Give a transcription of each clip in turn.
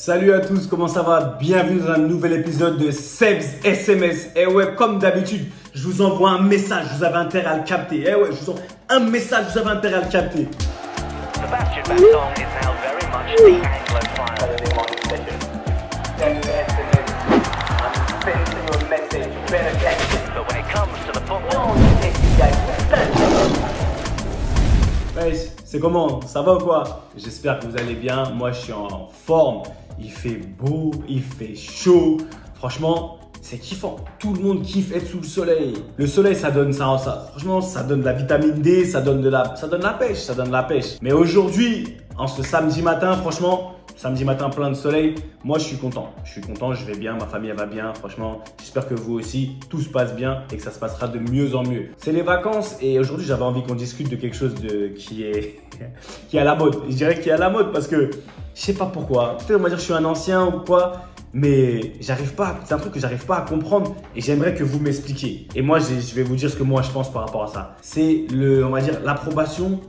Salut à tous, comment ça va? Bienvenue dans un nouvel épisode de Seb's SMS. Et ouais, comme d'habitude, je vous envoie un message, vous avez intérêt à le capter. Et ouais, je vous envoie un message, vous avez intérêt à le capter. Sebastian Vettel is now very much the Anglophile. But when it comes to the football, Ouais, c'est comment? Ça va ou quoi? J'espère que vous allez bien. Moi, je suis en forme. Il fait beau, il fait chaud. Franchement, c'est kiffant. Tout le monde kiffe être sous le soleil. Le soleil, ça donne ça. Franchement, ça donne de la vitamine D, ça donne la pêche. Mais aujourd'hui, en ce samedi matin, franchement, samedi matin plein de soleil, moi je suis content. Je vais bien, ma famille elle va bien. Franchement, j'espère que vous aussi, tout se passe bien et que ça se passera de mieux en mieux. C'est les vacances et aujourd'hui j'avais envie qu'on discute de quelque chose qui est à la mode. Je dirais qu'il est à la mode parce que je sais pas pourquoi. Peut-être on va dire que je suis un ancien ou quoi. Mais c'est un truc que j'arrive pas à comprendre et j'aimerais que vous m'expliquiez. Et moi, je vais vous dire ce que moi je pense par rapport à ça. C'est on va dire l'approbation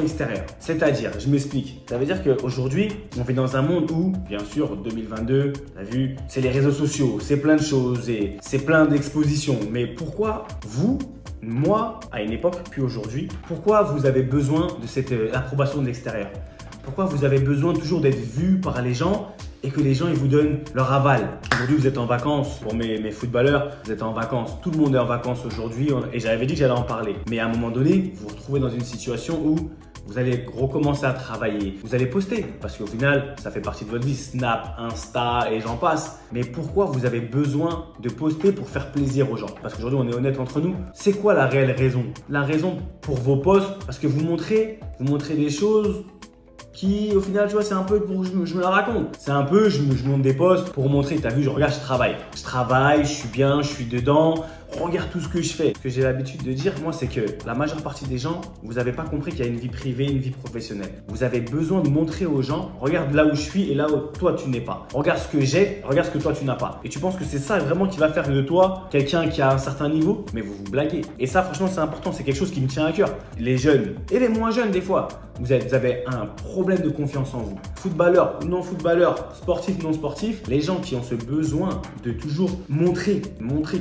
extérieure. C'est-à-dire, je m'explique. Ça veut dire qu'aujourd'hui, on vit dans un monde où, bien sûr, 2022, t'as vu, c'est les réseaux sociaux, c'est plein de choses et c'est plein d'expositions. Mais pourquoi vous, moi, à une époque, puis aujourd'hui, pourquoi vous avez besoin de cette approbation de l'extérieur? Pourquoi vous avez besoin toujours d'être vu par les gens et que les gens ils vous donnent leur aval? Aujourd'hui, vous êtes en vacances. Pour mes footballeurs, vous êtes en vacances. Tout le monde est en vacances aujourd'hui et j'avais dit que j'allais en parler. Mais à un moment donné, vous vous retrouvez dans une situation où vous allez recommencer à travailler. Vous allez poster parce qu'au final, ça fait partie de votre vie. Snap, Insta et j'en passe. Mais pourquoi vous avez besoin de poster pour faire plaisir aux gens? Parce qu'aujourd'hui, on est honnête entre nous. C'est quoi la réelle raison? La raison pour vos posts, parce que vous montrez des choses qui au final, tu vois, c'est un peu pour que je me la raconte. C'est un peu, je monte des posts pour montrer, t'as vu, je regarde, je travaille, je suis bien, je suis dedans. Regarde tout ce que je fais. Ce que j'ai l'habitude de dire, moi, c'est que la majeure partie des gens, vous n'avez pas compris qu'il y a une vie privée, une vie professionnelle. Vous avez besoin de montrer aux gens, regarde là où je suis et là où toi, tu n'es pas. Regarde ce que j'ai, regarde ce que toi, tu n'as pas. Et tu penses que c'est ça vraiment qui va faire de toi quelqu'un qui a un certain niveau, mais vous vous blaguez. Et ça, franchement, c'est important. C'est quelque chose qui me tient à cœur. Les jeunes et les moins jeunes, des fois, vous avez un problème de confiance en vous. Footballeur ou non footballeur, sportif ou non sportif, les gens qui ont ce besoin de toujours montrer,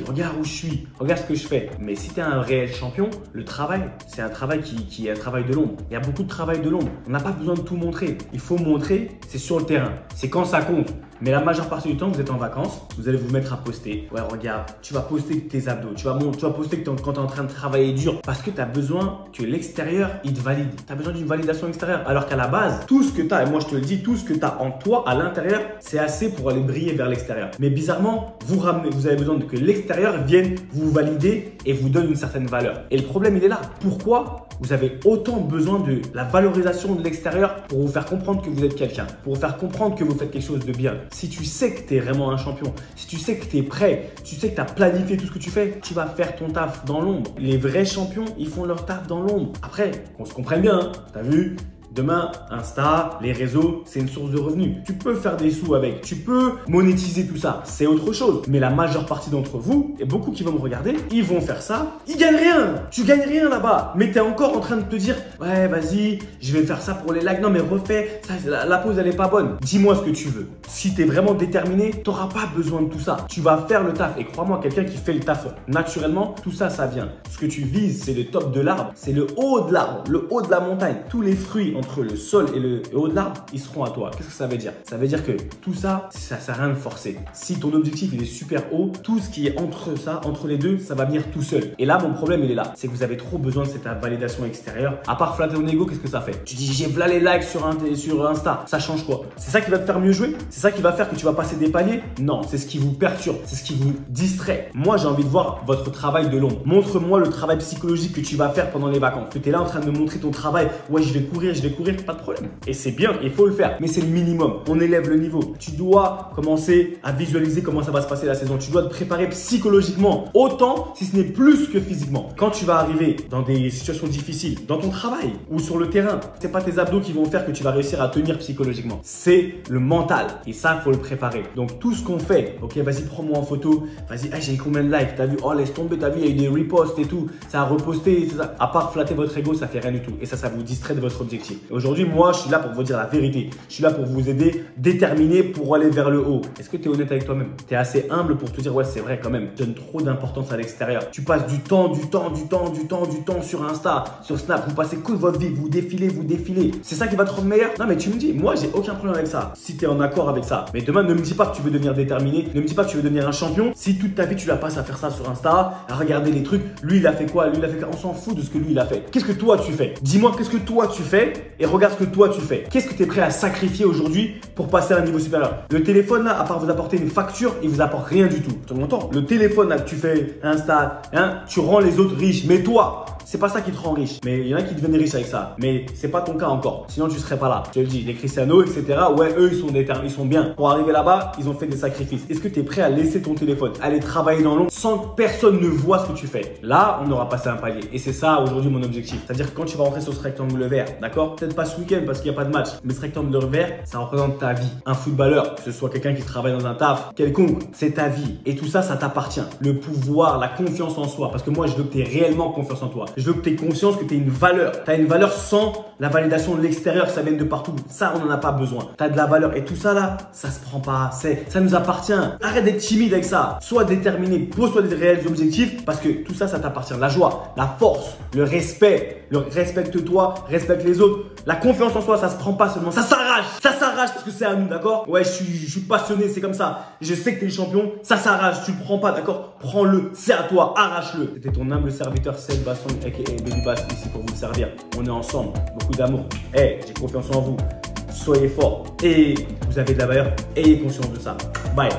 regarde où je suis. Regarde ce que je fais. Mais si tu es un réel champion, le travail, c'est un travail qui est un travail de l'ombre. Il y a beaucoup de travail de l'ombre. On n'a pas besoin de tout montrer. Il faut montrer, c'est sur le terrain. C'est quand ça compte. Mais la majeure partie du temps, vous êtes en vacances, vous allez vous mettre à poster. Ouais, regarde, tu vas poster tes abdos. Tu vas poster quand tu es en train de travailler dur. Parce que tu as besoin que l'extérieur, il te valide. Tu as besoin d'une validation extérieure. Alors qu'à la base, tout ce que tu as, et moi je te le dis, tout ce que tu as en toi, à l'intérieur, c'est assez pour aller briller vers l'extérieur. Mais bizarrement, vous avez besoin que l'extérieur vienne vous valider et vous donne une certaine valeur. Et le problème, il est là. Pourquoi vous avez autant besoin de la valorisation de l'extérieur pour vous faire comprendre que vous êtes quelqu'un, pour vous faire comprendre que vous faites quelque chose de bien? Si tu sais que tu es vraiment un champion, si tu sais que tu es prêt, tu sais que tu as planifié tout ce que tu fais, tu vas faire ton taf dans l'ombre. Les vrais champions, ils font leur taf dans l'ombre. Après, qu'on se comprenne bien, hein, t'as vu? Demain, Insta, les réseaux, c'est une source de revenus. Tu peux faire des sous avec, tu peux monétiser tout ça, c'est autre chose. Mais la majeure partie d'entre vous, et beaucoup qui vont me regarder, ils vont faire ça, ils gagnent rien. Tu gagnes rien là-bas. Mais tu es encore en train de te dire, ouais, vas-y, je vais faire ça pour les likes. Non, mais refais, ça, la pause, elle est pas bonne. Dis-moi ce que tu veux. Si tu es vraiment déterminé, tu n'auras pas besoin de tout ça. Tu vas faire le taf. Et crois-moi, quelqu'un qui fait le taf naturellement, tout ça, ça vient. Ce que tu vises, c'est le top de l'arbre, c'est le haut de l'arbre, le haut de la montagne. Tous les fruits entre le sol et le haut de l'arbre, ils seront à toi. Qu'est-ce que ça veut dire? Ça veut dire que tout ça, ça sert à rien de forcer. Si ton objectif il est super haut, tout ce qui est entre les deux, ça va venir tout seul. Et là, mon problème, il est là. C'est que vous avez trop besoin de cette validation extérieure. À part flatter ton ego, qu'est-ce que ça fait? Tu dis, j'ai v'là les likes sur Insta. Ça change quoi? C'est ça qui va te faire mieux jouer? C'est ça qui va faire que tu vas passer des paliers? Non, c'est ce qui vous perturbe. C'est ce qui vous distrait. Moi, j'ai envie de voir votre travail de l'ombre. Montre-moi le travail psychologique que tu vas faire pendant les vacances. Que tu es là en train de me montrer ton travail. Ouais, je vais courir, pas de problème. Et c'est bien, il faut le faire. Mais c'est le minimum. On élève le niveau. Tu dois commencer à visualiser comment ça va se passer la saison. Tu dois te préparer psychologiquement, autant si ce n'est plus que physiquement. Quand tu vas arriver dans des situations difficiles, dans ton travail ou sur le terrain, c'est pas tes abdos qui vont faire que tu vas réussir à tenir psychologiquement. C'est le mental. Et ça, il faut le préparer. Donc, tout ce qu'on fait, ok, vas-y, prends-moi en photo. Vas-y, ah, j'ai combien de likes? T'as vu? Oh, laisse tomber, t'as vu, il y a eu des reposts et tout. Ça a reposté, ça. À part flatter votre ego, ça fait rien du tout. Et ça vous distrait de votre objectif. Aujourd'hui, moi, je suis là pour vous dire la vérité. Je suis là pour vous aider, déterminé pour aller vers le haut. Est-ce que tu es honnête avec toi-même? Tu es assez humble pour te dire, ouais, c'est vrai quand même. Tu donnes trop d'importance à l'extérieur. Tu passes du temps sur Insta, sur Snap. Vous passez que votre vie, vous défilez. C'est ça qui va te rendre meilleur? Non, mais tu me dis, moi, j'ai aucun problème avec ça. Si tu es en accord avec ça. Mais demain, ne me dis pas que tu veux devenir déterminé. Ne me dis pas que tu veux devenir un champion. Si toute ta vie, tu la passes à faire ça sur Insta, à regarder les trucs. Lui, il a fait quoi? Lui, il a fait quoi? On s'en fout de ce que lui, il a fait. Qu'est-ce que toi, tu fais? Dis-moi, qu'est-ce que toi, tu fais? Et regarde ce que toi, tu fais. Qu'est-ce que tu es prêt à sacrifier aujourd'hui pour passer à un niveau supérieur? Le téléphone, là, à part vous apporter une facture, il vous apporte rien du tout. Tu m'entends? Le téléphone, là, que tu fais Insta, hein, tu rends les autres riches. Mais toi, c'est pas ça qui te rend riche. Mais il y en a qui deviennent riches avec ça. Mais c'est pas ton cas encore. Sinon, tu serais pas là. Je te le dis, les Cristiano, etc. Ouais, eux, ils sont bien. Pour arriver là-bas, ils ont fait des sacrifices. Est-ce que tu es prêt à laisser ton téléphone, aller travailler dans l'ombre sans que personne ne voit ce que tu fais? Là, on aura passé un palier. Et c'est ça aujourd'hui mon objectif. C'est-à-dire que quand tu vas rentrer sur ce rectangle vert, d'accord? Peut-être pas ce week-end parce qu'il n'y a pas de match. Mais ce rectangle vert, ça représente ta vie. Un footballeur, que ce soit quelqu'un qui travaille dans un taf, quelconque, c'est ta vie. Et tout ça, ça t'appartient. Le pouvoir, la confiance en soi. Parce que moi, je veux que tu aies réellement confiance en toi. Je veux que tu aies conscience que tu as une valeur. Tu as une valeur sans la validation de l'extérieur, ça vient de partout. Ça, on n'en a pas besoin. Tu as de la valeur. Et tout ça là, ça se prend pas. Ça nous appartient. Arrête d'être timide avec ça. Sois déterminé. Pose-toi des réels objectifs parce que tout ça, ça t'appartient. La joie, la force, le respect. Respecte-toi, respecte les autres. La confiance en soi, ça se prend pas seulement. Ça s'arrache. Ça s'arrache parce que c'est à nous, d'accord? Ouais, je suis passionné, c'est comme ça. Je sais que tu es le champion. Ça s'arrache. Tu le prends pas, d'accord? Prends-le. C'est à toi. Arrache-le. C'était ton humble serviteur, Seb Basson, aka Baby Bass, ici pour vous servir. On est ensemble. Beaucoup d'amour. Hey, j'ai confiance en vous. Soyez forts. Et vous avez de la valeur. Ayez conscience de ça. Bye.